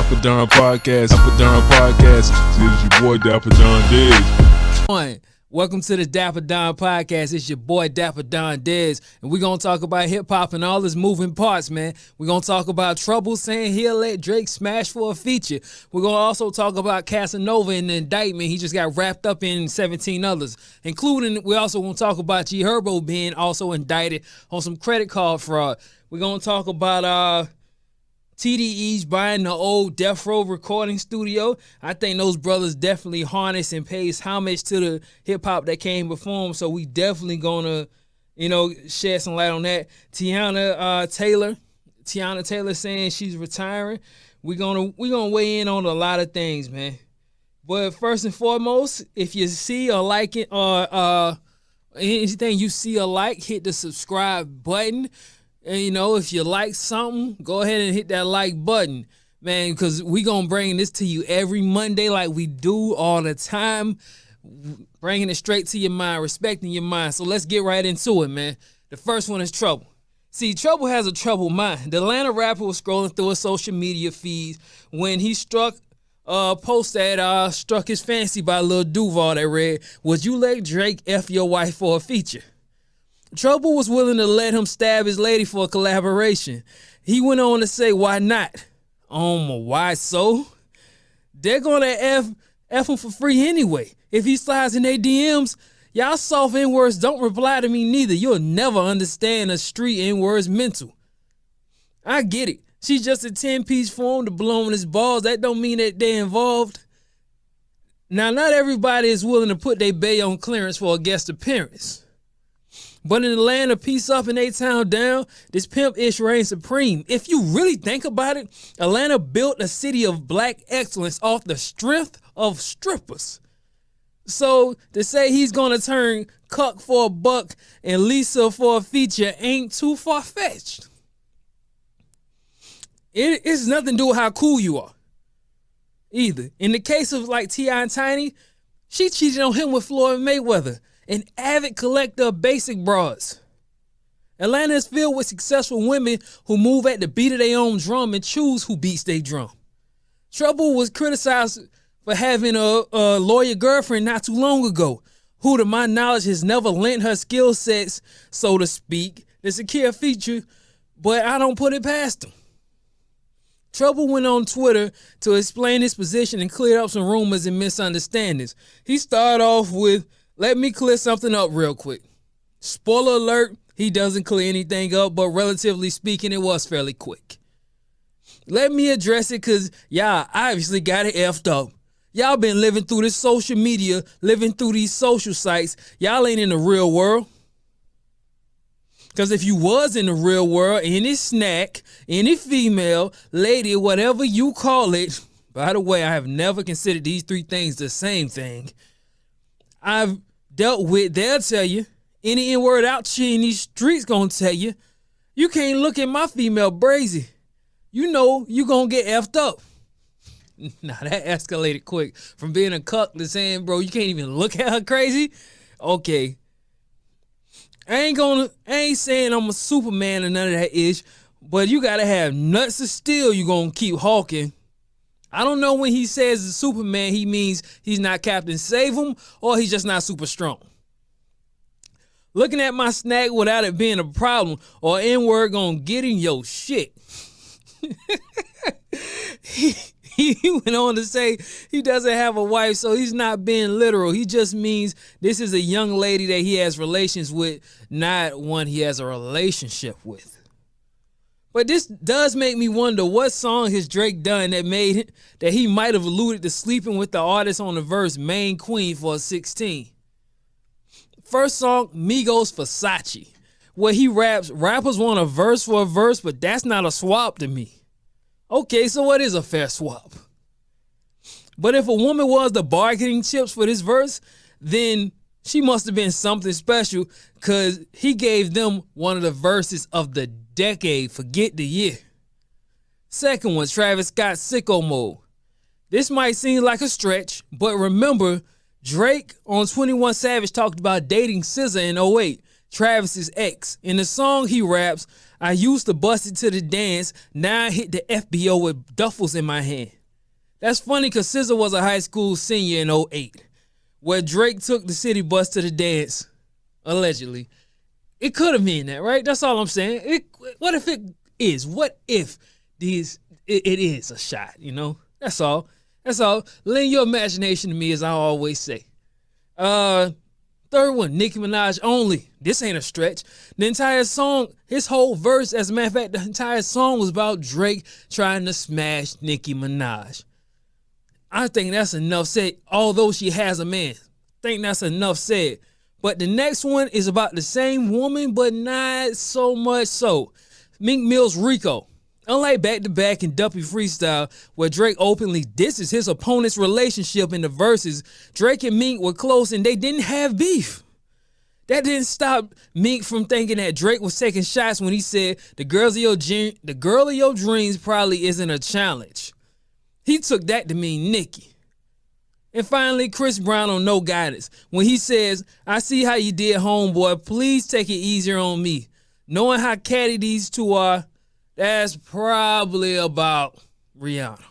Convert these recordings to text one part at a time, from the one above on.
Dapper Don Podcast. Dapper Don Podcast. This is your boy Dapper Don Dez. Welcome to the Dapper Don Podcast. It's your boy Dapper Don Dez, and we're going to talk about hip-hop and all its moving parts, man. We're going to talk about Trouble saying he'll let Drake smash for a feature. We're going to also talk about Casanova and the indictment. He just got wrapped up in 17 others, including we also going to talk about G Herbo being also indicted on some credit card fraud. We're going to talk about TDE's buying the old Death Row recording studio. I think those brothers definitely harness and pays homage to the hip-hop that came before them, so we definitely gonna, shed some light on that. Tiana Taylor saying she's retiring. We're gonna weigh in on a lot of things, man. But first and foremost, if you see or like it or anything you see or like, hit the subscribe button. And, if you like something, go ahead and hit that like button, man, because we going to bring this to you every Monday like we do all the time, bringing it straight to your mind, respecting your mind. So let's get right into it, man. The first one is Trouble. See, Trouble has a troubled mind. The Atlanta rapper was scrolling through his social media feeds when he struck a post that struck his fancy by Lil Duval that read, "Would you let Drake F your wife for a feature?" Trouble was willing to let him stab his lady for a collaboration. He went on to say, "Why not?" Why so? They're gonna F him for free anyway. If he slides in their DMs, y'all soft N-words don't reply to me neither. You'll never understand a street N-words mental. I get it. She's just a 10-piece for him to blow on his balls. That don't mean that they're involved. Now, not everybody is willing to put their bae on clearance for a guest appearance. But in Atlanta, peace up and they town down, this pimp-ish reigns supreme. If you really think about it, Atlanta built a city of black excellence off the strength of strippers. So to say he's going to turn cuck for a buck and Lisa for a feature ain't too far-fetched. It's nothing to do with how cool you are, either. In the case of like T.I. and Tiny, she cheated on him with Floyd Mayweather, an avid collector of basic bras. Atlanta is filled with successful women who move at the beat of their own drum and choose who beats their drum. Trouble was criticized for having a lawyer girlfriend not too long ago, who to my knowledge has never lent her skill sets, so to speak, to secure a feature, but I don't put it past him. Trouble went on Twitter to explain his position and clear up some rumors and misunderstandings. He started off with, "Let me clear something up real quick. Spoiler alert, he doesn't clear anything up, but relatively speaking, it was fairly quick. Let me address it because y'all obviously got it effed up. Y'all been living through this social media, living through these social sites. Y'all ain't in the real world. Because if you was in the real world, any snack, any female, lady, whatever you call it, by the way, I have never considered these three things the same thing, I've dealt with, they'll tell you, any N-word out shit in these streets gonna tell you, you can't look at my female brazy. You know you gonna get effed up." Now that escalated quick from being a cuck to saying, bro, you can't even look at her crazy. Okay. I ain't saying I'm a Superman or none of that ish, but you gotta have nuts of steel you gonna keep hawking. I don't know when he says the Superman, he means he's not Captain Save-'em or he's just not super strong. Looking at my snack without it being a problem or N-word gonna get in your shit. He went on to say he doesn't have a wife, so he's not being literal. He just means this is a young lady that he has relations with, not one he has a relationship with. But this does make me wonder what song has Drake done that he might have alluded to sleeping with the artist on the verse Main Queen for a 16. First song, Migos Versace, where he raps, rappers want a verse for a verse, but that's not a swap to me. Okay, so what is a fair swap? But if a woman was the bargaining chips for this verse, then she must have been something special because he gave them one of the verses of the decade, forget the year. Second one, Travis Scott's Sicko Mode. This might seem like a stretch, but remember, Drake on 21 Savage talked about dating SZA in 08, Travis's ex. In the song he raps, "I used to bust it to the dance, now I hit the FBO with duffels in my hand." That's funny because SZA was a high school senior in '08, where Drake took the city bus to the dance, allegedly. It could have meant that, right? That's all I'm saying. What if it is? What if it is a shot, you know? That's all. That's all. Lend your imagination to me, as I always say. Third one, Nicki Minaj only. This ain't a stretch. The entire song, his whole verse, as a matter of fact, the entire song was about Drake trying to smash Nicki Minaj. I think that's enough said, although she has a man. I think that's enough said. But the next one is about the same woman, but not so much so. Meek Mill's Rico. Unlike Back to Back and Duppy Freestyle, where Drake openly disses his opponent's relationship in the verses, Drake and Meek were close and they didn't have beef. That didn't stop Meek from thinking that Drake was taking shots when he said, the girl of your dreams probably isn't a challenge. He took that to mean Nicki. And finally, Chris Brown on No Guidance, when he says, I see how you did, homeboy, please take it easier on me. Knowing how catty these two are, that's probably about Rihanna.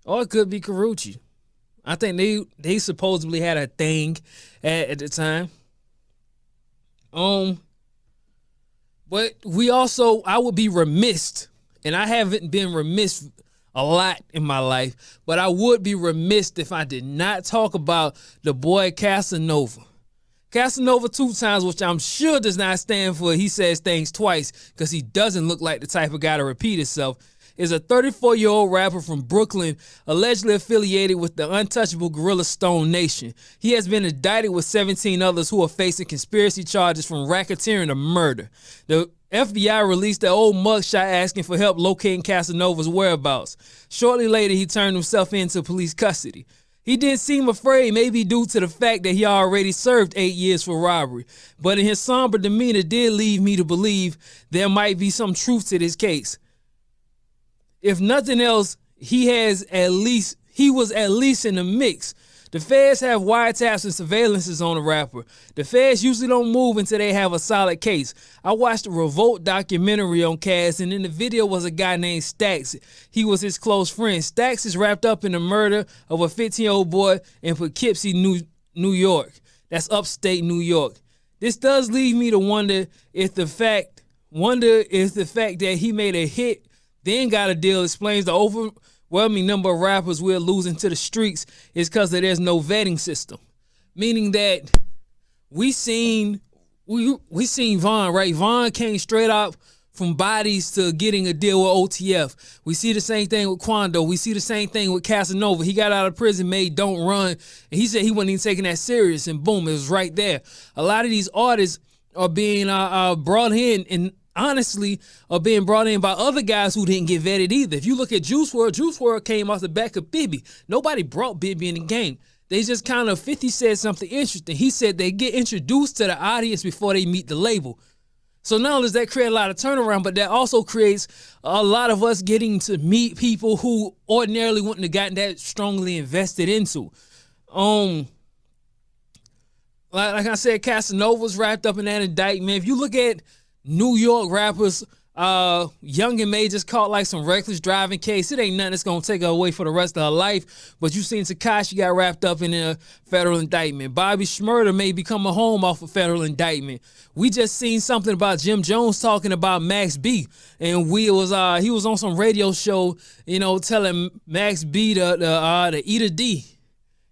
Or it could be Karrueche. I think they supposedly had a thing at the time. But I would be remiss, and I haven't been remiss a lot in my life, but I would be remiss if I did not talk about the boy Casanova. Casanova 2 times, which I'm sure does not stand for he says things twice because he doesn't look like the type of guy to repeat himself, is a 34-year-old rapper from Brooklyn allegedly affiliated with the untouchable Gorilla Stone Nation. He has been indicted with 17 others who are facing conspiracy charges from racketeering to murder. The FBI released an old mugshot asking for help locating Casanova's whereabouts. Shortly later, he turned himself into police custody. He didn't seem afraid, maybe due to the fact that he already served 8 years for robbery. But in his somber demeanor did lead me to believe there might be some truth to this case. If nothing else, he was at least in the mix. The feds have wiretaps and surveillances on the rapper. The feds usually don't move until they have a solid case. I watched a Revolt documentary on Cass, and in the video was a guy named Stax. He was his close friend. Stax is wrapped up in the murder of a 15-year-old boy in Poughkeepsie, New York. That's upstate New York. This does lead me to wonder if the fact that he made a hit, then got a deal, explains the overwhelming number of rappers we're losing to the streets is because there's no vetting system. Meaning that we seen Vaughn, right? Vaughn came straight up from bodies to getting a deal with OTF. We see the same thing with Quando. We see the same thing with Casanova. He got out of prison, made Don't Run, and he said he wasn't even taking that serious, and boom, it was right there. A lot of these artists are being brought in, and honestly are being brought in by other guys who didn't get vetted either. If you look at Juice WRLD came off the back of Bibby. Nobody brought Bibby in the game. They just 50 said something interesting. He said they get introduced to the audience before they meet the label. So not only does that create a lot of turnaround, but that also creates a lot of us getting to meet people who ordinarily wouldn't have gotten that strongly invested into. Like I said, Casanova's wrapped up in that indictment. If you look at New York rappers, Young and May just caught like some reckless driving case. It ain't nothing that's gonna take her away for the rest of her life. But you seen Tekashi got wrapped up in a federal indictment. Bobby Shmurda may become a home off a federal indictment. We just seen something about Jim Jones talking about Max B, and he was on some radio show, telling Max B to eat a D.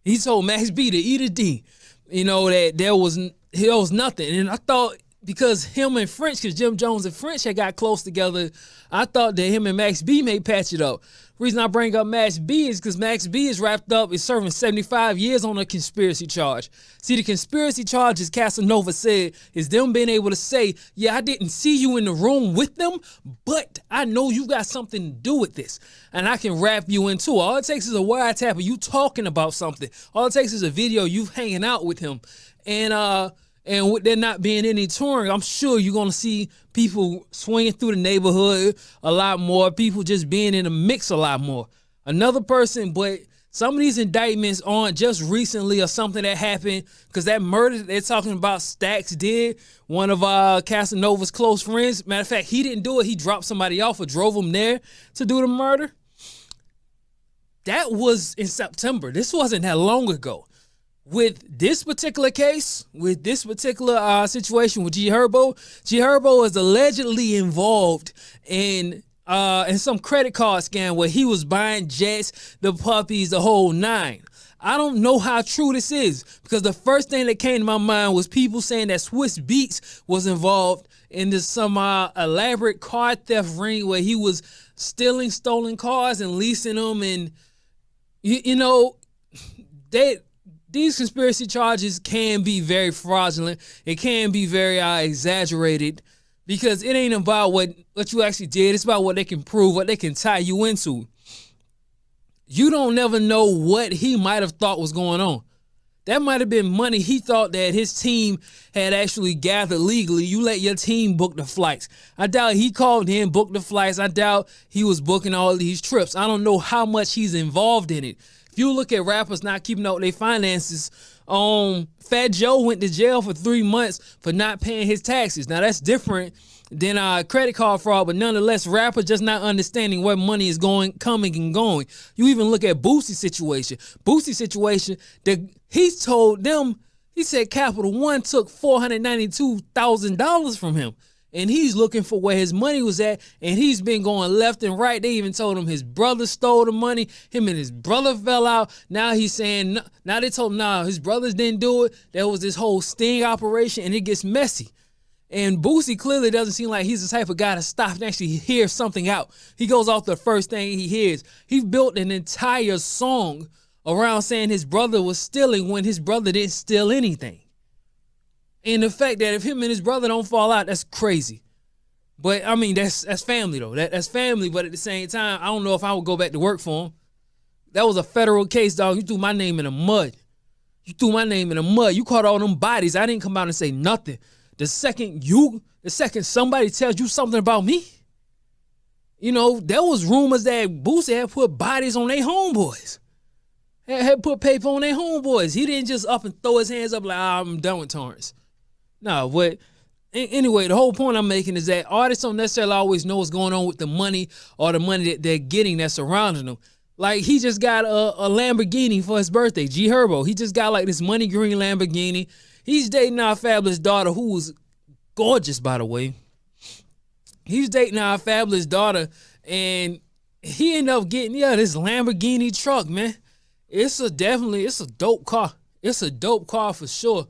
He told Max B to eat a D. That there was nothing, and I thought, because him and French, because Jim Jones and French had got close together, I thought that him and Max B may patch it up. The reason I bring up Max B is because Max B is wrapped up, is serving 75 years on a conspiracy charge. See, the conspiracy charge, as Casanova said, is them being able to say, yeah, I didn't see you in the room with them, but I know you got something to do with this, and I can wrap you in too. All it takes is a wiretap of you talking about something. All it takes is a video of you hanging out with him. And with there not being any touring, I'm sure you're going to see people swinging through the neighborhood a lot more, people just being in the mix a lot more. Another person, but some of these indictments aren't just recently or something that happened, because that murder that they're talking about Stax did, one of Casanova's close friends. Matter of fact, he didn't do it. He dropped somebody off or drove them there to do the murder. that was in September. This wasn't that long ago. With this particular case, with this particular situation with G Herbo is allegedly involved in some credit card scam where he was buying jets, the puppies, the whole nine. I don't know how true this is because the first thing that came to my mind was people saying that Swiss Beats was involved in this some elaborate car theft ring where he was stealing stolen cars and leasing them, and these conspiracy charges can be very fraudulent. It can be very exaggerated because it ain't about what you actually did. It's about what they can prove, what they can tie you into. You don't never know what he might have thought was going on. That might have been money he thought that his team had actually gathered legally. You let your team book the flights. I doubt he called in, booked the flights. I doubt he was booking all these trips. I don't know how much he's involved in it. If you look at rappers not keeping up with their finances, Fat Joe went to jail for 3 months for not paying his taxes. Now that's different than credit card fraud, but nonetheless, rappers just not understanding where money is coming and going. You even look at Boosie's situation. He's told them, he said Capital One took $492,000 from him. And he's looking for where his money was at, and he's been going left and right. They even told him his brother stole the money. Him and his brother fell out. Now he's saying, now they told him, nah, his brothers didn't do it. There was this whole sting operation, and it gets messy. And Boosie clearly doesn't seem like he's the type of guy to stop and actually hear something out. He goes off the first thing he hears. He built an entire song around saying his brother was stealing when his brother didn't steal anything. And the fact that if him and his brother don't fall out, that's crazy. But, I mean, that's family, though. That's family, but at the same time, I don't know if I would go back to work for him. That was a federal case, dog. You threw my name in the mud. You caught all them bodies. I didn't come out and say nothing. The second somebody tells you something about me, there was rumors that Boosie had put bodies on their homeboys. Had put paper on their homeboys. He didn't just up and throw his hands up like, I'm done with Torrance. No, but anyway, the whole point I'm making is that artists don't necessarily always know what's going on with the money or the money that they're getting that's surrounding them. Like, he just got a Lamborghini for his birthday, G Herbo. He just got like this money green Lamborghini. He's dating our fabulous daughter, who was gorgeous, by the way. He's dating our fabulous daughter, and he ended up getting, this Lamborghini truck, man. It's a dope car. It's a dope car for sure.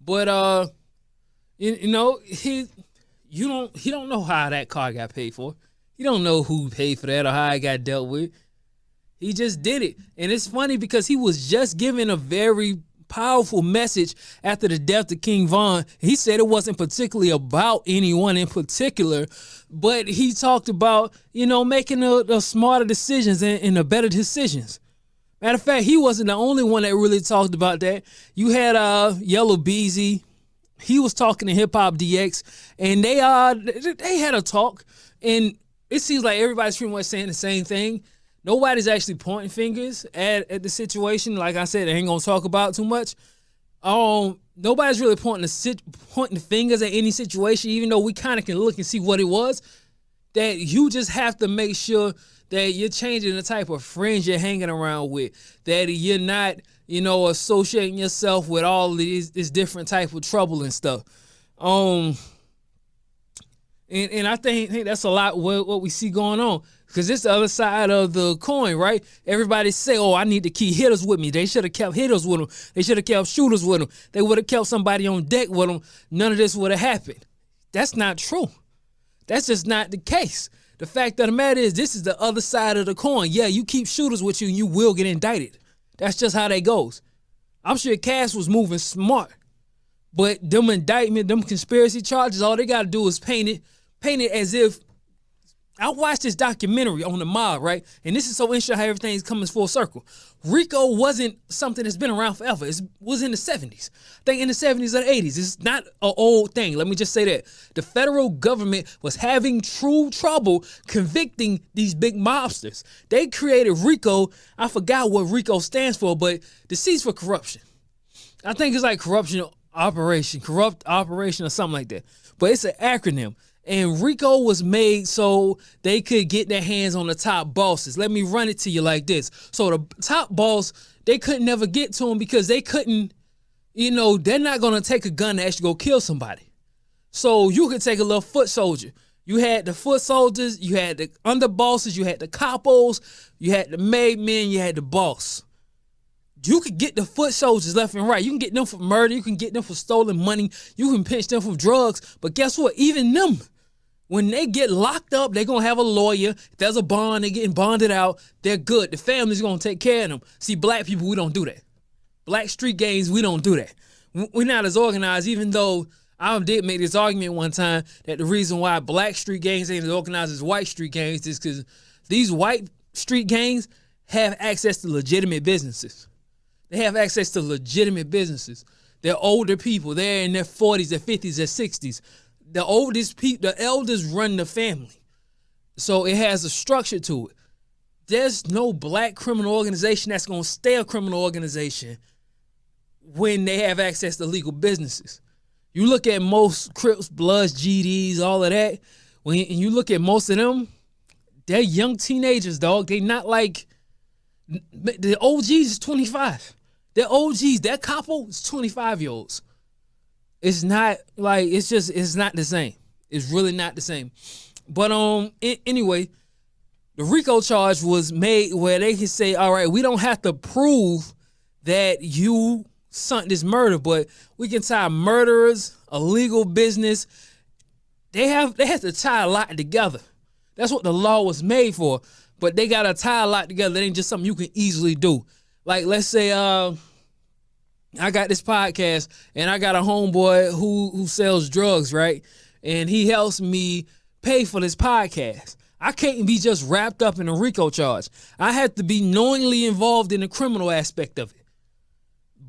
But he don't know how that car got paid for. He don't know who paid for that or how it got dealt with. He just did it. And it's funny because he was just giving a very powerful message after the death of King Von. He said it wasn't particularly about anyone in particular, but he talked about, making the smarter decisions and the better decisions. Matter of fact, he wasn't the only one that really talked about that. You had Yellow Beezy. He was talking to Hip Hop DX, and they had a talk, and it seems like everybody's pretty much saying the same thing. Nobody's actually pointing fingers at the situation. Like I said, I ain't gonna talk about it too much. Nobody's really pointing the fingers at any situation, even though we kind of can look and see what it was. That you just have to make sure that you're changing the type of friends you're hanging around with, that you're not, associating yourself with all this different type of trouble and stuff. And I think that's a lot what we see going on, because it's the other side of the coin, right? Everybody say, I need to keep hitters with me. They should have kept hitters with them. They should have kept shooters with them. They would have kept somebody on deck with them. None of this would have happened. That's not true. That's just not the case. The fact of the matter is, this is the other side of the coin. Yeah, you keep shooters with you and you will get indicted. That's just how that goes. I'm sure Cass was moving smart, but them indictment, them conspiracy charges, all they got to do is paint it as if, I watched this documentary on the mob, right? And this is so interesting how everything's coming full circle. RICO wasn't something that's been around forever. It was in the 70s. I think in the 70s or the 80s. It's not an old thing. Let me just say that. The federal government was having true trouble convicting these big mobsters. They created RICO. I forgot what RICO stands for, but the C's for corruption. I think it's like corrupt operation or something like that. But it's an acronym. And RICO was made so they could get their hands on the top bosses. Let me run it to you like this. So the top boss, they couldn't never get to him because they couldn't, they're not going to take a gun to actually go kill somebody. So you could take a little foot soldier. You had the foot soldiers, you had the underbosses, you had the capos, you had the made men, you had the boss. You could get the foot soldiers left and right. You can get them for murder. You can get them for stolen money. You can pinch them for drugs. But guess what? Even them, when they get locked up, they're going to have a lawyer. If there's a bond, they're getting bonded out. They're good. The family's going to take care of them. See, black people, we don't do that. Black street gangs, we don't do that. We're not as organized, even though I did make this argument one time that the reason why black street gangs ain't as organized as white street gangs is because these white street gangs have access to legitimate businesses. They have access to legitimate businesses. They're older people. They're in their 40s, their 50s, their 60s. The oldest people, the elders run the family. So it has a structure to it. There's no black criminal organization that's going to stay a criminal organization when they have access to legal businesses. You look at most Crips, Bloods, GDs, all of that. When you look at most of them, they're young teenagers, dog. They not like the OGs is 25. They're OGs. That capo is 25-year-olds. It's not like it's not the same. It's really not the same. But anyway, the RICO charge was made where they can say, all right, we don't have to prove that you sunk this murder, but we can tie murderers, illegal business. They have to tie a lot together. That's what the law was made for. But they gotta tie a lot together. It ain't just something you can easily do. Like, let's say I got this podcast and I got a homeboy who sells drugs, right? And he helps me pay for this podcast. I can't be just wrapped up in a RICO charge. I have to be knowingly involved in the criminal aspect of it.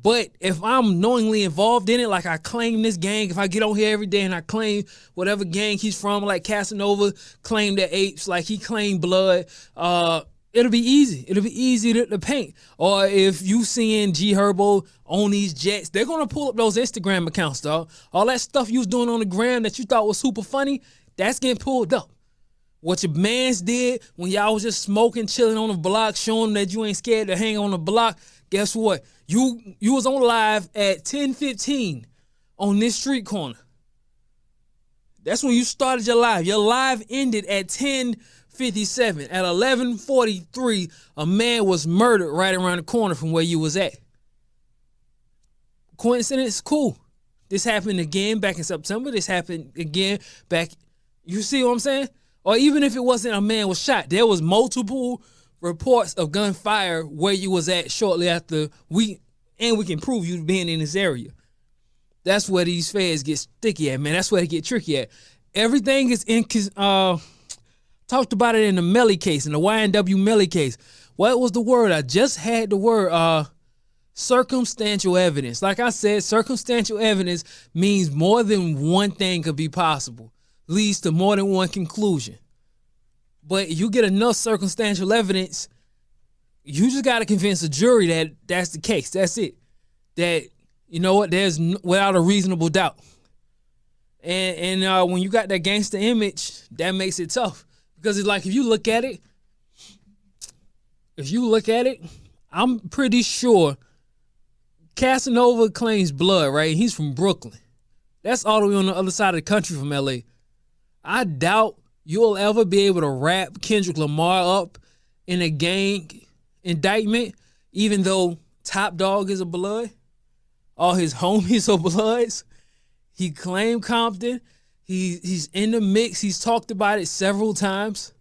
But if I'm knowingly involved in it, like I claim this gang, if I get on here every day and I claim whatever gang he's from, like Casanova claimed the apes, like he claimed blood, it'll be easy. It'll be easy to paint. Or if you seeing G Herbo on these jets, they're going to pull up those Instagram accounts, dog. All that stuff you was doing on the gram that you thought was super funny, that's getting pulled up. What your mans did when y'all was just smoking, chilling on the block, showing that you ain't scared to hang on the block, guess what? You was on live at 10:15 on this street corner. That's when you started your live. Your live ended at 10:57. At 11:43, a man was murdered right around the corner from where you was at. Coincidence? Cool. This happened again back in September. This happened again back. You see what I'm saying? Or even if it wasn't a man was shot, there was multiple reports of gunfire where you was at shortly after we can prove you being in this area. That's where these feds get sticky at, man. That's where they get tricky at. Everything is talked about it in the Melly case, in the YNW Melly case. What was the word? I just had the word circumstantial evidence. Like I said, circumstantial evidence means more than one thing could be possible. Leads to more than one conclusion. But you get enough circumstantial evidence, you just got to convince a jury that that's the case. That's it. That, you know what, there's without a reasonable doubt. And when you got that gangster image, that makes it tough. Because it's like, if you look at it, I'm pretty sure Casanova claims blood, right? He's from Brooklyn. That's all the way on the other side of the country from LA. I doubt you'll ever be able to wrap Kendrick Lamar up in a gang indictment, even though Top Dog is a blood. All his homies are bloods. He claimed Compton. He's in the mix. He's talked about it several times.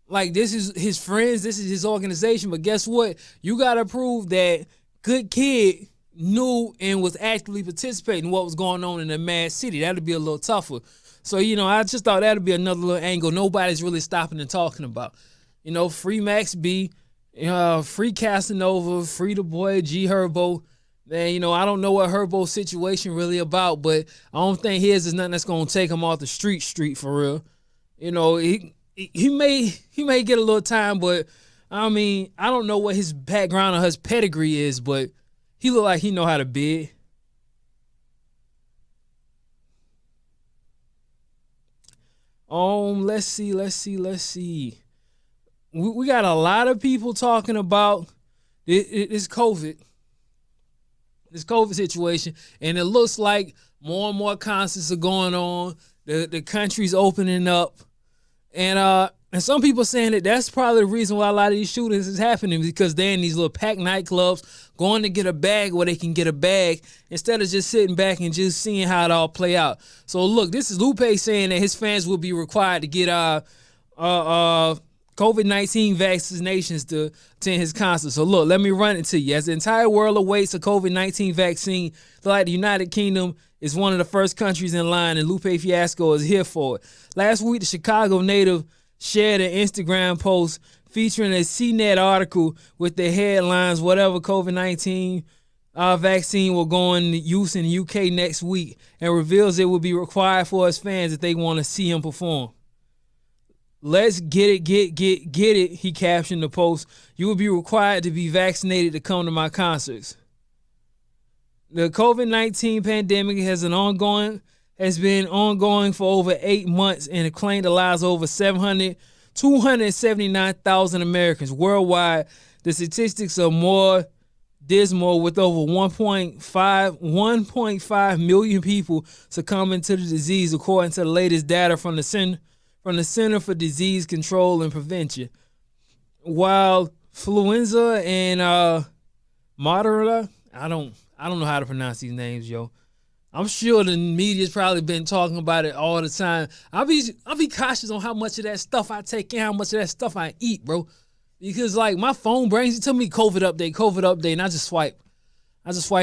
Like, this is his friends. This is his organization. But guess what? You got to prove that Good Kid knew and was actively participating in what was going on in the Mad City. That'd be a little tougher. So, I just thought that'd be another little angle nobody's really stopping and talking about. Free Max B, free Casanova, free the boy G Herbo. Man, I don't know what Herbo's situation really about, but I don't think his is nothing that's gonna take him off the street for real. He may get a little time, but I don't know what his background or his pedigree is, but he look like he know how to bid. Let's see. We got a lot of people talking about this COVID situation, and it looks like more and more concerts are going on. The country's opening up, and some people saying that that's probably the reason why a lot of these shootings is happening, because they're in these little packed nightclubs going to get a bag where they can get a bag instead of just sitting back and just seeing how it all play out. So look, this is Lupe saying that his fans will be required to get COVID-19 vaccinations to attend his concert. So look, let me run it to you. As the entire world awaits a COVID-19 vaccine, like the United Kingdom is one of the first countries in line, and Lupe Fiasco is here for it. Last week, the Chicago native shared an Instagram post featuring a CNET article with the headlines, whatever COVID-19 vaccine will go into use in the UK next week, and reveals it will be required for his fans if they want to see him perform. Let's get it, he captioned the post. You will be required to be vaccinated to come to my concerts. The COVID-19 pandemic has been ongoing for over 8 months and it claimed the lives of over 279,000 Americans worldwide. The statistics are more dismal, with over 1.5 million people succumbing to the disease, according to the latest data from the Center for Disease Control and Prevention. While influenza and Moderna, I don't know how to pronounce these names, yo. I'm sure the media's probably been talking about it all the time. I'll be cautious on how much of that stuff I take and how much of that stuff I eat, bro. Because like my phone brings it to me, COVID update, and I just swipe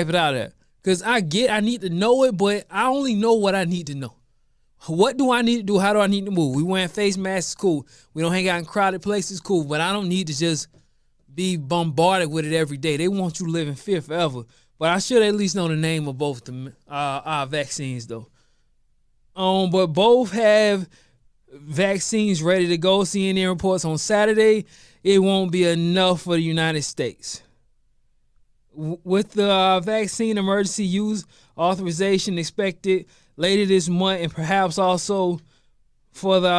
it out of there. Because I need to know it, but I only know what I need to know. What do I need to do? How do I need to move? We wearing face masks, cool. We don't hang out in crowded places, cool. But I don't need to just be bombarded with it every day. They want you to live in fear forever. But I should at least know the name of both the vaccines, though. But both have vaccines ready to go. CNN reports on Saturday it won't be enough for the United States. With the vaccine emergency use authorization expected later this month, and perhaps also for the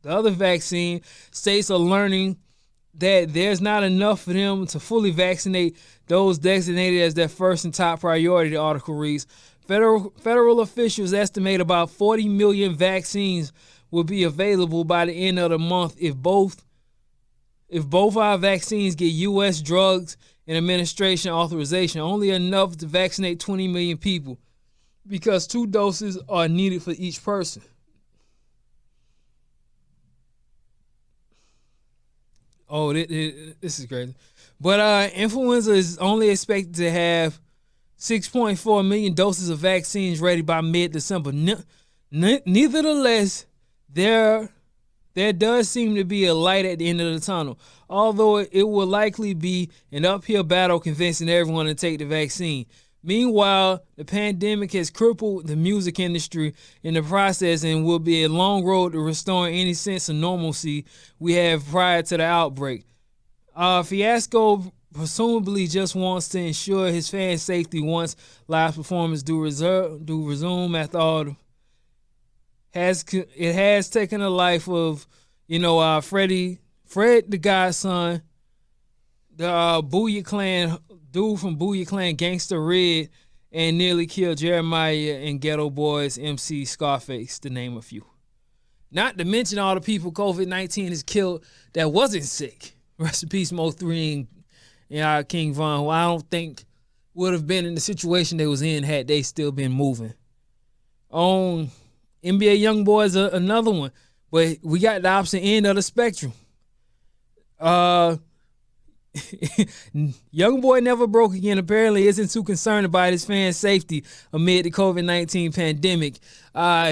other vaccine, states are learning that there's not enough for them to fully vaccinate those designated as their first and top priority, the article reads. Federal officials estimate about 40 million vaccines will be available by the end of the month if both our vaccines get U.S. Drugs and Administration authorization, only enough to vaccinate 20 million people, because 2 doses are needed for each person. Oh, this is crazy. But influenza is only expected to have 6.4 million doses of vaccines ready by mid-December. Nevertheless, there does seem to be a light at the end of the tunnel, although it will likely be an uphill battle convincing everyone to take the vaccine. Meanwhile, the pandemic has crippled the music industry in the process and will be a long road to restoring any sense of normalcy we have prior to the outbreak. Fiasco presumably just wants to ensure his fans' safety once live performance do resume after all. It has taken the life of, Fred the Godson, the Booyah Clan dude from Booyah Clan, Gangsta Red, and nearly killed Jeremiah and Ghetto Boys MC Scarface, to name a few. Not to mention all the people COVID-19 has killed that wasn't sick. Rest in peace, Mo3 and King Von, who I don't think would have been in the situation they was in had they still been moving. NBA Youngboy is another one, but we got the opposite end of the spectrum. Youngboy never broke again. Apparently isn't too concerned about his fans' safety amid the COVID-19 pandemic.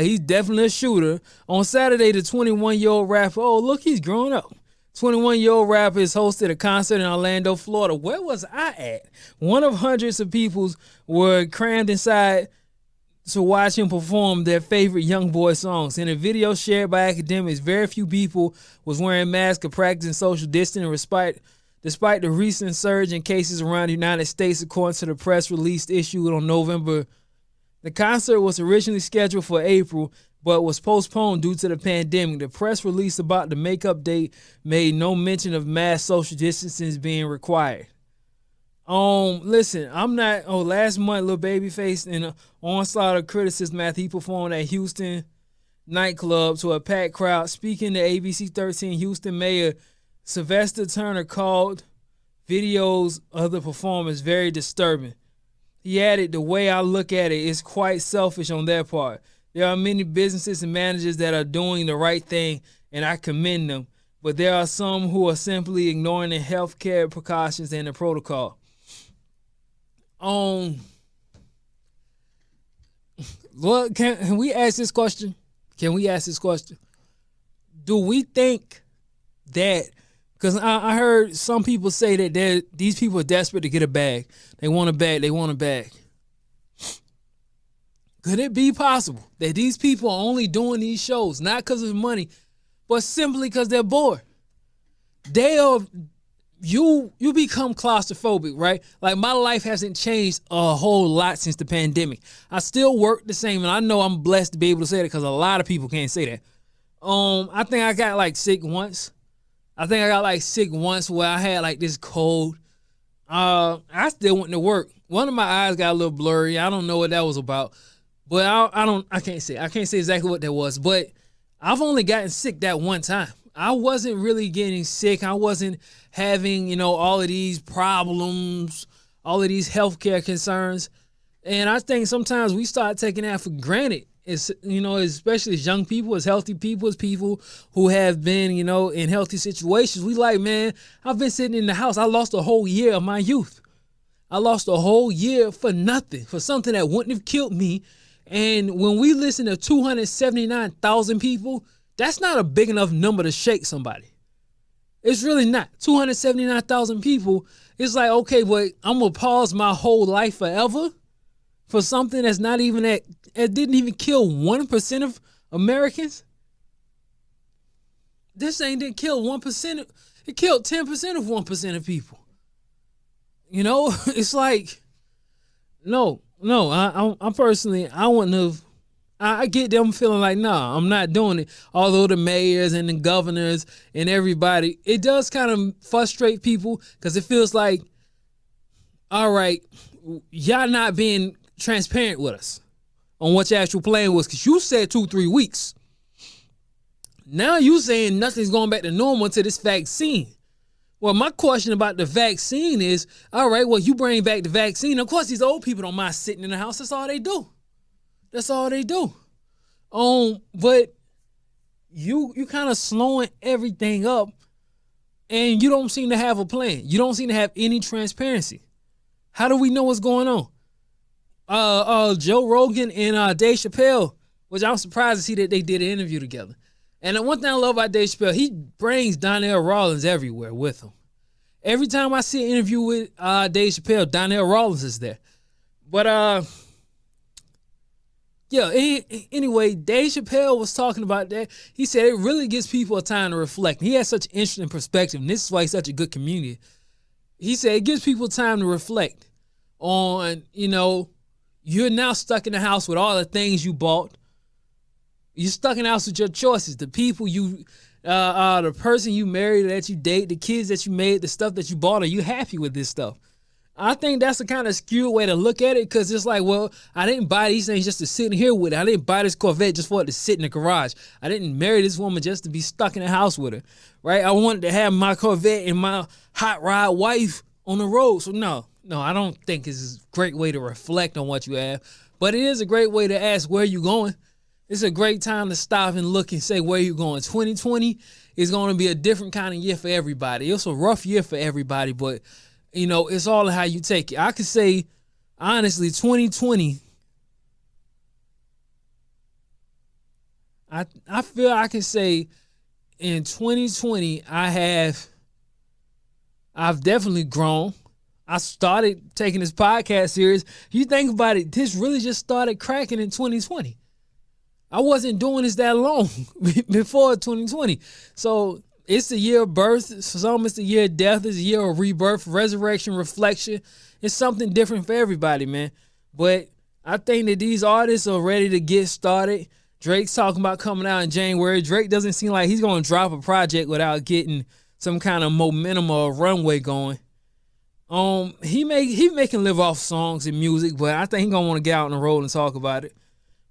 He's definitely a shooter. On Saturday, the 21-year-old rapper, he's grown up. 21-year-old rapper has hosted a concert in Orlando, Florida. Where was I at? One of hundreds of people were crammed inside to watch him perform their favorite Youngboy songs. In a video shared by academics, very few people was wearing masks or practicing social distancing despite the recent surge in cases around the United States, according to the press release issued on November The concert was originally scheduled for April, but was postponed due to the pandemic. The press release about the makeup date made no mention of mass social distancing being required. Listen, I'm not. Last month, Lil Baby faced an onslaught of criticism after he performed at Houston nightclub to a packed crowd. Speaking to ABC 13, Houston Mayor Sylvester Turner called videos of the performance very disturbing. He added, "The way I look at it is quite selfish on their part. There are many businesses and managers that are doing the right thing, and I commend them. But there are some who are simply ignoring the healthcare precautions and the protocol." Well, can we ask this question? Can we ask this question? Do we think that, because I heard some people say that these people are desperate to get a bag. They want a bag. They want a bag. Could it be possible that these people are only doing these shows not because of money, but simply because they're bored? You become claustrophobic, right? Like, my life hasn't changed a whole lot since the pandemic. I still work the same, and I know I'm blessed to be able to say that because a lot of people can't say that. I think I got sick once. Where I had this cold. I still went to work. One of my eyes got a little blurry. I don't know what that was about, but I can't say exactly what that was. But I've only gotten sick that one time. I wasn't really getting sick. I wasn't having, all of these problems, all of these healthcare concerns. And I think sometimes we start taking that for granted. It's, especially as young people, as healthy people, as people who have been, in healthy situations. We like, man, I've been sitting in the house. I lost a whole year of my youth. I lost a whole year for nothing, for something that wouldn't have killed me. And when we listen to 279,000 people, that's not a big enough number to shake somebody. It's really not. 279,000 people, it's like, okay, but I'm going to pause my whole life forever for something that's not even it didn't even kill 1% of Americans. This ain't didn't kill 1%. It killed 10% of 1% of people. It's like, no, I personally, I wouldn't have. I get them feeling like, nah, I'm not doing it. Although the mayors and the governors and everybody, it does kind of frustrate people because it feels like, all right, y'all not being transparent with us on what your actual plan was, because you said 2-3 weeks. Now you saying nothing's going back to normal until this vaccine. Well, my question about the vaccine is, all right, well, you bring back the vaccine. Of course, these old people don't mind sitting in the house. That's all they do. But you kind of slowing everything up, and you don't seem to have a plan. You don't seem to have any transparency. How do we know what's going on? Joe Rogan and Dave Chappelle, which I'm surprised to see that they did an interview together. And the one thing I love about Dave Chappelle, he brings Donnell Rawlings everywhere with him. Every time I see an interview with Dave Chappelle, Donnell Rawlings is there. But anyway, Dave Chappelle was talking about that. He said it really gives people a time to reflect. He has such interesting perspective, and this is why he's such a good comedian. He said it gives people time to reflect on, you're now stuck in the house with all the things you bought. You're stuck in the house with your choices, the people the person you married, that you date, the kids that you made, the stuff that you bought. Are you happy with this stuff? I think that's a kind of skewed way to look at it, because it's like, well, I didn't buy these things just to sit in here with it. I didn't buy this Corvette just for it to sit in the garage. I didn't marry this woman just to be stuck in the house with her, right? I wanted to have my Corvette and my hot rod wife on the road. So no, I don't think it's a great way to reflect on what you have, but it is a great way to ask where you going. It's a great time to stop and look and say where you going. 2020 is going to be a different kind of year for everybody. It's a rough year for everybody, but it's all how you take it. I could say, honestly, 2020, I feel I can say in 2020, I've definitely grown. I started taking this podcast serious. You think about it, this really just started cracking in 2020. I wasn't doing this that long before 2020. So it's the year of birth. For some, it's the year of death. It's the year of rebirth, resurrection, reflection. It's something different for everybody, man. But I think that these artists are ready to get started. Drake's talking about coming out in January. Drake doesn't seem like he's going to drop a project without getting some kind of momentum or runway going. He making live off songs and music, but I think he's gonna want to get out on the road and talk about it.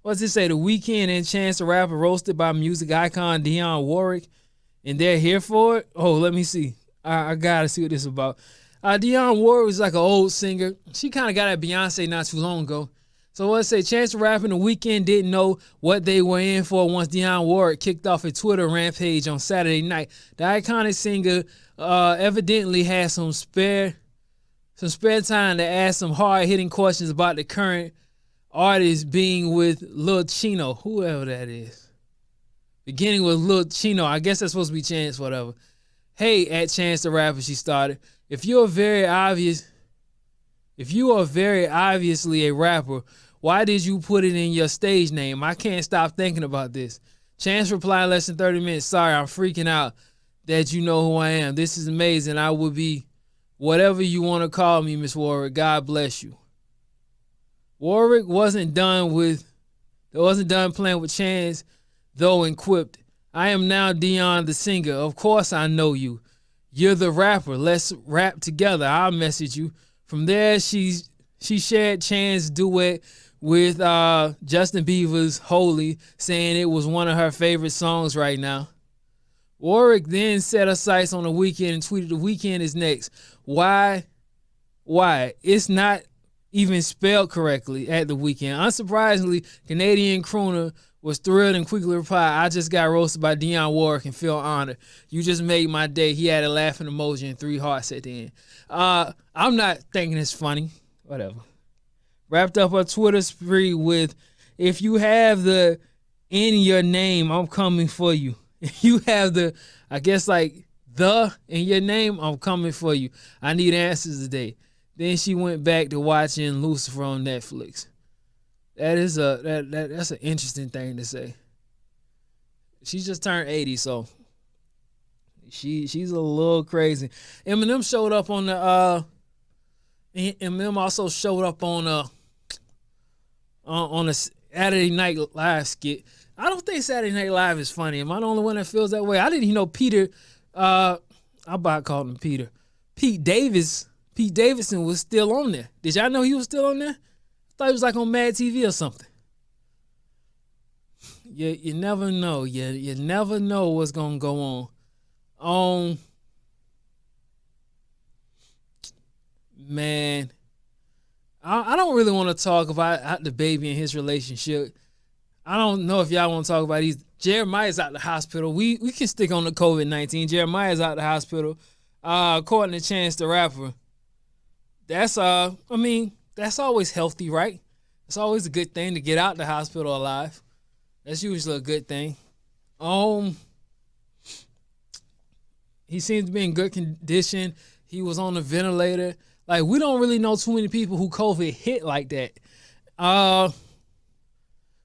What's it say? The Weeknd and Chance the Rapper roasted by music icon Dionne Warwick, and they're here for it. Oh, let me see. I gotta see what this is about. Dionne Warwick was like an old singer. She kind of got at Beyonce not too long ago. So what's it say? Chance the Rapper and The Weeknd didn't know what they were in for once Dionne Warwick kicked off a Twitter rampage on Saturday night. The iconic singer evidently had some spare time to ask some hard-hitting questions about the current artist being with Lil Chino, whoever that is. Beginning with Lil Chino, I guess that's supposed to be Chance, whatever. Hey, at Chance the Rapper, she started. If you are very obviously a rapper, why did you put it in your stage name? I can't stop thinking about this. Chance replied in less than 30 minutes, sorry, I'm freaking out that you know who I am. This is amazing. I will be whatever you want to call me, Miss Warwick. God bless you. Warwick wasn't done playing with Chance, though, and quipped, I am now Dionne the singer. Of course I know you. You're the rapper. Let's rap together. I'll message you. From there, she shared Chance's duet with Justin Bieber's Holy, saying it was one of her favorite songs right now. Warwick then set her sights on The Weeknd and tweeted, The Weeknd is next. Why? It's not even spelled correctly at The Weeknd. Unsurprisingly, Canadian crooner was thrilled and quickly replied, I just got roasted by Dionne Warwick and feel honored. You just made my day. He had a laughing emoji and 3 hearts at the end. I'm not thinking it's funny. Whatever. Wrapped up her Twitter spree with, if you have the in your name, I'm coming for you. If you have the, I guess like the in your name, I'm coming for you. I need answers today. Then she went back to watching Lucifer on Netflix. That's an interesting thing to say. She just turned 80, so she's a little crazy. Eminem showed up on the Eminem also showed up on a Saturday Night Live skit. I don't think Saturday Night Live is funny. Am I the only one that feels that way? I didn't even know Peter. I about called him Peter. Pete Davidson was still on there. Did y'all know he was still on there? I thought he was like on Mad TV or something. You never know. You never know what's gonna go on. Man, I don't really want to talk about the baby and his relationship. I don't know if y'all want to talk about these. Jeremiah's out the hospital. We can stick on the COVID-19. Jeremiah's out the hospital. According to Chance the Rapper, that's that's always healthy, right? It's always a good thing to get out the hospital alive. That's usually a good thing. He seems to be in good condition. He was on the ventilator. Like, we don't really know too many people who COVID hit like that.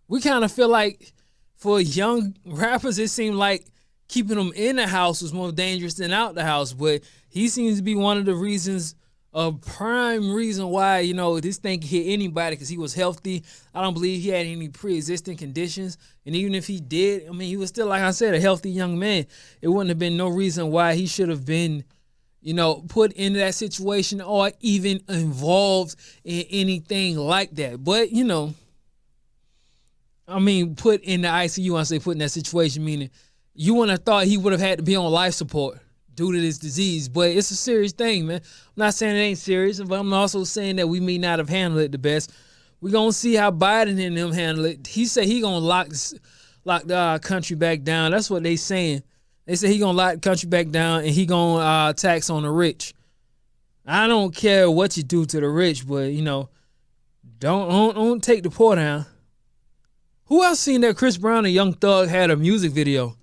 We kind of feel like for young rappers, it seemed like keeping them in the house was more dangerous than out the house. But he seems to be one of the reasons, a prime reason why, this thing could hit anybody, because he was healthy. I don't believe he had any pre-existing conditions. And even if he did, he was still, like I said, a healthy young man. It wouldn't have been no reason why he should have been, put into that situation or even involved in anything like that. But, put in the ICU, I say put in that situation, meaning you wouldn't have thought he would have had to be on life support due to this disease. But it's a serious thing, man. I'm not saying it ain't serious, but I'm also saying that we may not have handled it the best. We're going to see how Biden and them handle it. He said he going to lock the country back down. That's what they saying. They say he going to lock the country back down and he going to tax on the rich. I don't care what you do to the rich, but, don't take the poor down. Who else seen that Chris Brown and Young Thug had a music video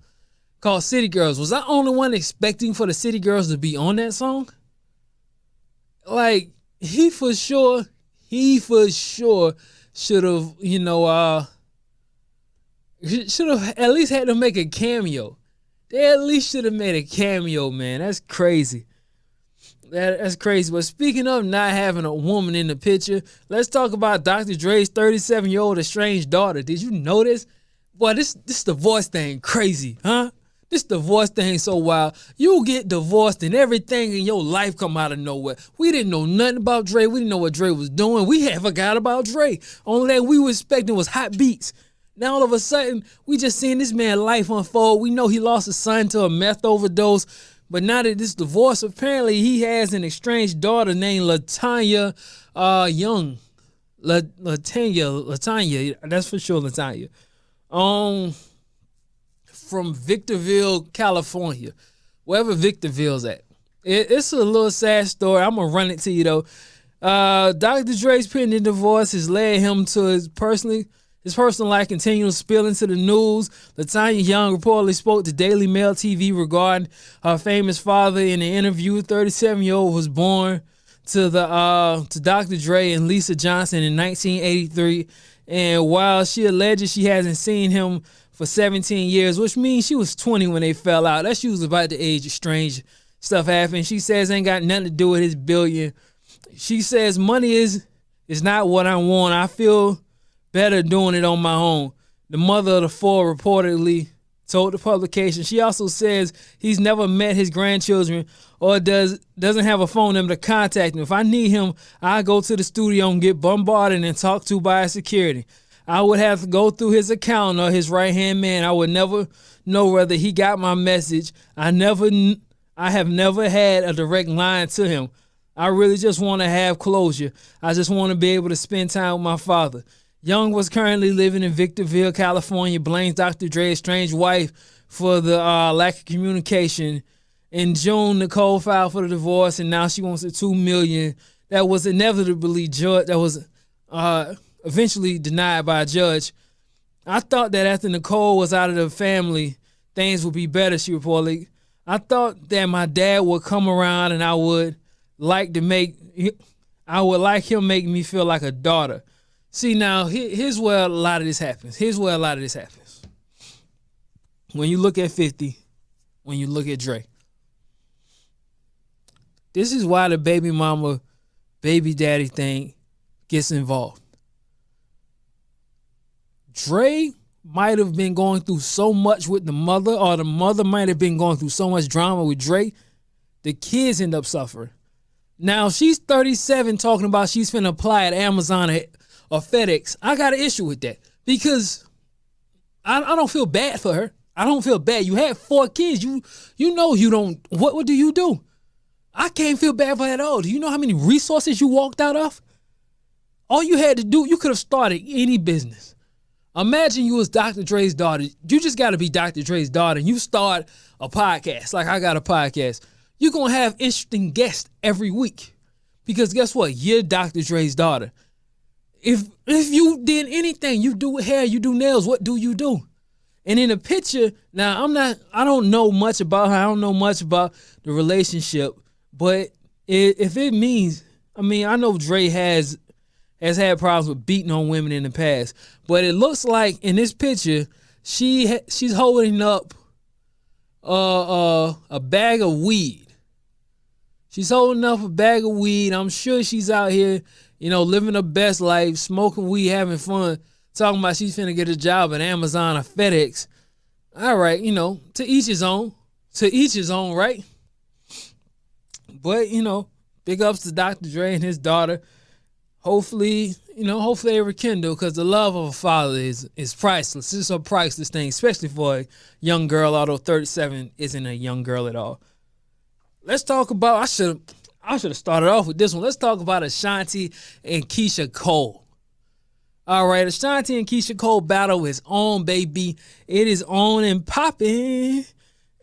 called City Girls? Was I the only one expecting for the City Girls to be on that song? Like, he for sure should have, should have at least had to make a cameo. They at least should have made a cameo, man. That's crazy. That's crazy. But speaking of not having a woman in the picture, let's talk about Dr. Dre's 37-year-old estranged daughter. Did you know this? Boy, this divorce thing crazy, huh? This divorce thing so wild. You get divorced and everything in your life come out of nowhere. We didn't know nothing about Dre. We didn't know what Dre was doing. We had forgot about Dre. Only thing we were expecting was hot beats. Now all of a sudden, we just seeing this man's life unfold. We know he lost a son to a meth overdose. But now that this divorce, apparently he has an estranged daughter named Latanya Young. Latanya, that's for sure Latanya. From Victorville, California, wherever Victorville's at. It's a little sad story. I'm gonna run it to you though. Dr. Dre's pending divorce has led him to his personal life continuing to spill into the news. Latanya Young reportedly spoke to Daily Mail TV regarding her famous father in an interview. 37-year-old was born to Dr. Dre and Lisa Johnson in 1983, and while she alleges she hasn't seen him for 17 years, which means she was 20 when they fell out. That's usually about the age of strange stuff happened. She says ain't got nothing to do with his billion. She says money is not what I want. I feel better doing it on my own. The mother of the four reportedly told the publication. She also says he's never met his grandchildren or doesn't have a phone number to contact him. If I need him, I go to the studio and get bombarded and talked to by security. I would have to go through his account or his right-hand man. I would never know whether he got my message. I have never had a direct line to him. I really just want to have closure. I just want to be able to spend time with my father. Young was currently living in Victorville, California, blames Dr. Dre's estranged wife for the lack of communication. In June, Nicole filed for the divorce, and now she wants a $2 million. That was eventually denied by a judge. I thought that after Nicole was out of the family, things would be better, she reported. I thought that my dad would come around and I would like him make me feel like a daughter. See, now, here's where a lot of this happens. When you look at 50, when you look at Dre. This is why the baby mama, baby daddy thing gets involved. Dre might have been going through so much with the mother, or the mother might have been going through so much drama with Dre, the kids end up suffering. Now, she's 37 talking about she's finna apply at Amazon or FedEx. I got an issue with that because I don't feel bad for her. I don't feel bad. You had 4 kids. You know you don't. What do you do? I can't feel bad for her at all. Do you know how many resources you walked out of? All you had to do, you could have started any business. Imagine you was Dr. Dre's daughter. You just got to be Dr. Dre's daughter, and you start a podcast. Like I got a podcast. You're going to have interesting guests every week because guess what? You're Dr. Dre's daughter. If you did anything, you do hair, you do nails, what do you do? And in the picture, now I don't know much about her. I don't know much about the relationship, but if it means, I know Dre has had problems with beating on women in the past, but it looks like in this picture, she's holding up a bag of weed. She's holding up a bag of weed. I'm sure she's out here, living her best life, smoking weed, having fun, talking about she's finna get a job at Amazon or FedEx. All right, to each his own. To each his own, right? But, big ups to Dr. Dre and his daughter. Hopefully they rekindle, because the love of a father is priceless. It's a priceless thing, especially for a young girl, although 37 isn't a young girl at all. Let's talk about, I should have started off with this one. Let's talk about Ashanti and Keisha Cole. All right, Ashanti and Keisha Cole battle is on, baby. It is on and popping.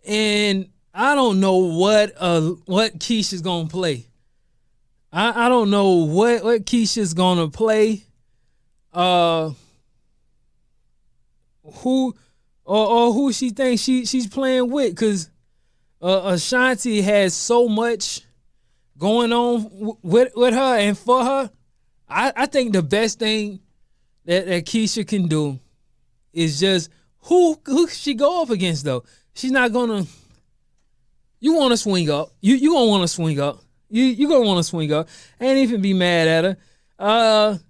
And I don't know what Keisha's going to play. I don't know what Keisha's going to play. Who she thinks she's playing with, because Ashanti has so much going on with her and for her. I think the best thing that Keisha can do is just who she go up against, though. She's not gonna. You want to swing up. You gonna want to swing up. You gonna want to swing up. Ain't even be mad at her.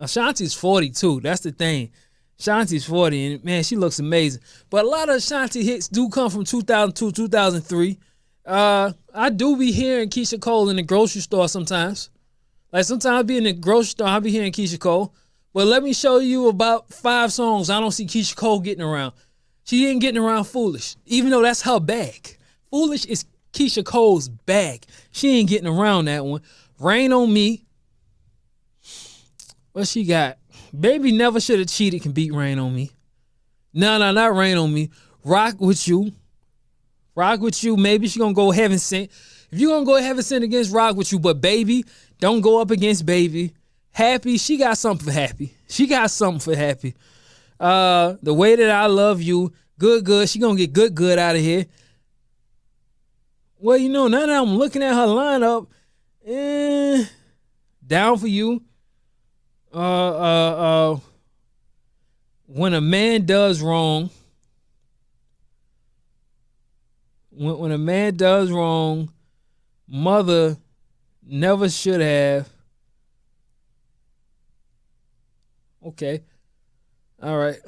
Ashanti's 42. That's the thing. Ashanti's 40, and man, she looks amazing. But a lot of Ashanti hits do come from 2002, 2003. I do be hearing Keisha Cole in the grocery store sometimes. Like sometimes I be in the grocery store, I be hearing Keisha Cole. But let me show you about 5 songs I don't see Keisha Cole getting around. She ain't getting around Foolish, even though that's her bag. Foolish is Keisha Cole's bag. She ain't getting around that one. Rain on Me. What she got? Baby Never Should Have Cheated can beat Rain on Me. No, not Rain on Me. Rock With You. Rock With You. Maybe she gonna go Heaven Sent. If you gonna go Heaven Sent against Rock With You, but Baby, don't go up against Baby. Happy, she got something for Happy. She got something for Happy. The Way That I Love You. Good. She gonna get good out of here. Well, you know, now that I'm looking at her lineup, Down For You. When a Man Does Wrong. When a Man Does Wrong. Mother Never Should Have. Okay. All right.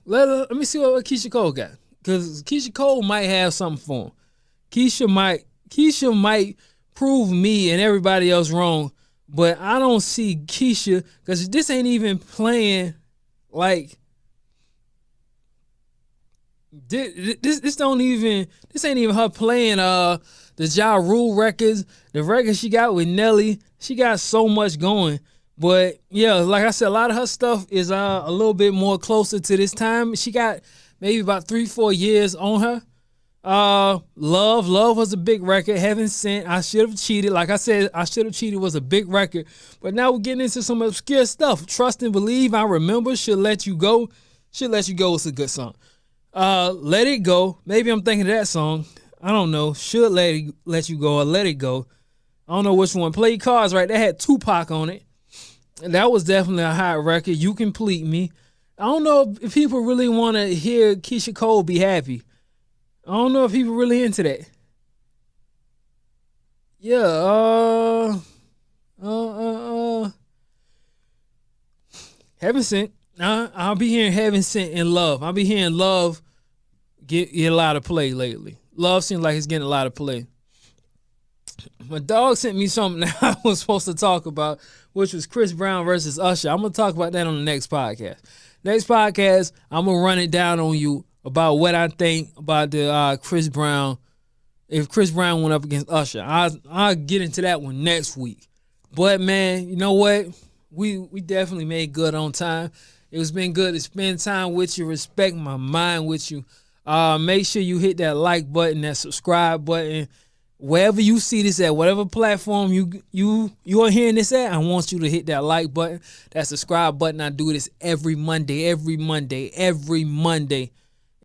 Let me see what Keisha Cole got. Because Keisha Cole might have something for him. Keisha might prove me and everybody else wrong, but I don't see Keisha, because this ain't even playing like this ain't even her playing the Ja Rule records, the records she got with Nelly. She got so much going. But yeah, like I said, a lot of her stuff is a little bit more closer to this time. She got maybe about 3-4 years on her. Love was a big record. Heaven Sent, I Should Have Cheated. Like I said, I Should Have Cheated was a big record. But now we're getting into some obscure stuff. Trust and Believe, I Remember, Should Let You Go. Should Let You Go is a good song. Let It Go. Maybe I'm thinking of that song. I don't know. Should Let You Go or Let It Go. I don't know which one. Play Cards, right? That had Tupac on it. And that was definitely a hot record. You Complete Me. I don't know if people really want to hear Keisha Cole be happy. I don't know if people really into that. Yeah, Heaven Sent. I'll be hearing Heaven Sent and Love. I'll be hearing Love get a lot of play lately. Love seems like it's getting a lot of play. My dog sent me something that I was supposed to talk about, which was Chris Brown versus Usher. I'm going to talk about that on the next podcast. Next podcast, I'm going to run it down on you about what I think about the Chris Brown, if Chris Brown went up against Usher. I'll get into that one next week. But, man, you know what? We definitely made good on time. It's been good to spend time with you, respect my mind with you. Make sure you hit that like button, that subscribe button. Wherever you see this at, whatever platform you are hearing this at, I want you to hit that like button, that subscribe button. I do this every Monday.